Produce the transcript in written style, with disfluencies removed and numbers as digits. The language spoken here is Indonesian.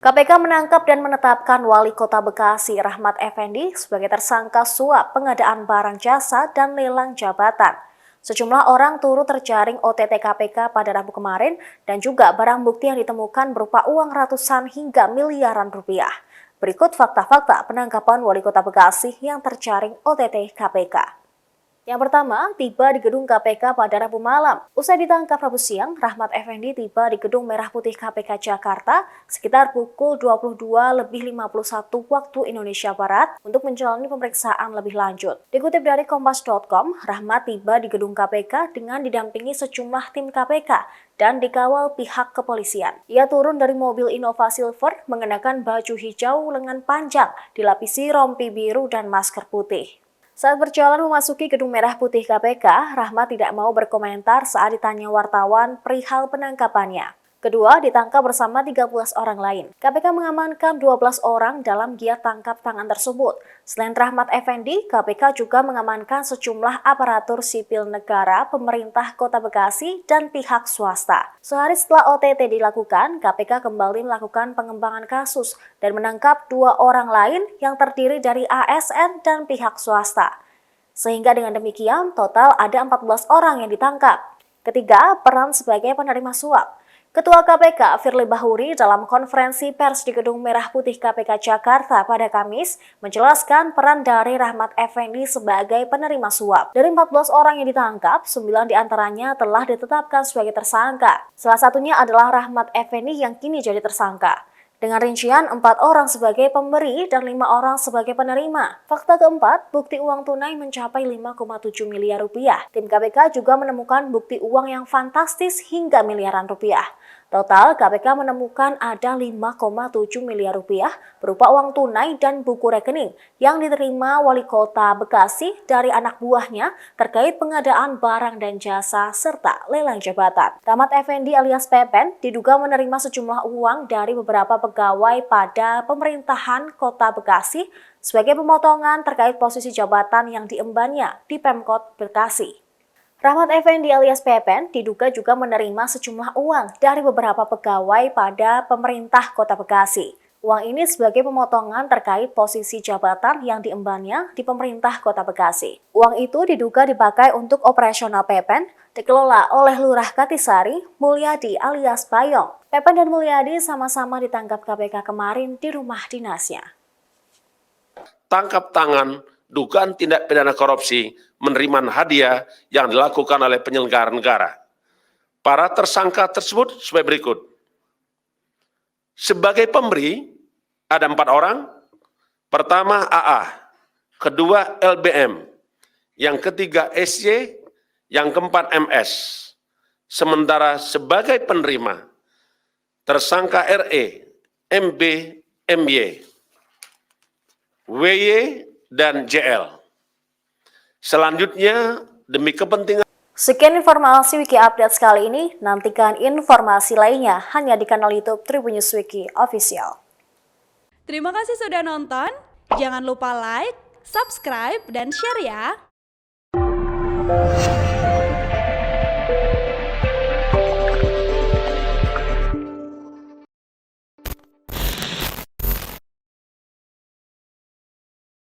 KPK menangkap dan menetapkan Wali Kota Bekasi Rahmat Effendi sebagai tersangka suap pengadaan barang jasa dan lelang jabatan. Sejumlah orang turut terjaring OTT KPK pada Rabu kemarin dan juga barang bukti yang ditemukan berupa uang ratusan hingga miliaran rupiah. Berikut fakta-fakta penangkapan Wali Kota Bekasi yang terjaring OTT KPK. Yang pertama, tiba di gedung KPK pada Rabu malam. Usai ditangkap Rabu siang, Rahmat Effendi tiba di gedung Merah Putih KPK Jakarta sekitar pukul 22.51 waktu Indonesia Barat untuk menjalani pemeriksaan lebih lanjut. Dikutip dari Kompas.com, Rahmat tiba di gedung KPK dengan didampingi sejumlah tim KPK dan dikawal pihak kepolisian. Ia turun dari mobil Innova Silver mengenakan baju hijau lengan panjang, dilapisi rompi biru dan masker putih. Saat berjalan memasuki gedung Merah Putih KPK, Rahmat tidak mau berkomentar saat ditanya wartawan perihal penangkapannya. Kedua ditangkap bersama 13 orang lain. KPK mengamankan 12 orang dalam giat tangkap tangan tersebut. Selain Rahmat Effendi, KPK juga mengamankan sejumlah aparatur sipil negara, pemerintah Kota Bekasi, dan pihak swasta. Sehari setelah OTT dilakukan, KPK kembali melakukan pengembangan kasus dan menangkap 2 orang lain yang terdiri dari ASN dan pihak swasta. Sehingga dengan demikian, total ada 14 orang yang ditangkap. Ketiga, peran sebagai penerima suap. Ketua KPK Firly Bahuri dalam konferensi pers di Gedung Merah Putih KPK Jakarta pada Kamis menjelaskan peran dari Rahmat Effendi sebagai penerima suap. Dari 14 orang yang ditangkap, 9 diantaranya telah ditetapkan sebagai tersangka. Salah satunya adalah Rahmat Effendi yang kini jadi tersangka. Dengan rincian 4 orang sebagai pemberi dan 5 orang sebagai penerima. Fakta keempat, bukti uang tunai mencapai 5,7 miliar rupiah. Tim KPK juga menemukan bukti uang yang fantastis hingga miliaran rupiah. Total, KPK menemukan ada 5,7 miliar rupiah berupa uang tunai dan buku rekening yang diterima Wali Kota Bekasi dari anak buahnya terkait pengadaan barang dan jasa serta lelang jabatan. Rahmat Effendi alias Pepen diduga menerima sejumlah uang dari beberapa pegawai pada pemerintahan Kota Bekasi sebagai pemotongan terkait posisi jabatan yang diembannya di Pemkot Bekasi. Rahmat Effendi alias Pepen diduga juga menerima sejumlah uang dari beberapa pegawai pada pemerintah Kota Bekasi. Uang ini sebagai pemotongan terkait posisi jabatan yang diembannya di pemerintah Kota Bekasi. Uang itu diduga dipakai untuk operasional Pepen, dikelola oleh Lurah Katisari, Mulyadi alias Bayong. Pepen dan Mulyadi sama-sama ditangkap KPK kemarin di rumah dinasnya. Tangkap tangan dugaan tindak pidana korupsi penerimaan hadiah yang dilakukan oleh penyelenggara negara. Para tersangka tersebut sebagai berikut. Sebagai pemberi, ada 4 orang. Pertama AA, kedua LBM, yang ketiga SY, yang keempat MS. Sementara sebagai penerima, tersangka RE, MB, MY, WY, dan JL. Selanjutnya, demi kepentingan. Sekian informasi Wiki Update kali ini. Nantikan informasi lainnya hanya di kanal YouTube Tribun News Wiki Official. Terima kasih sudah nonton. Jangan lupa like, subscribe, dan share ya.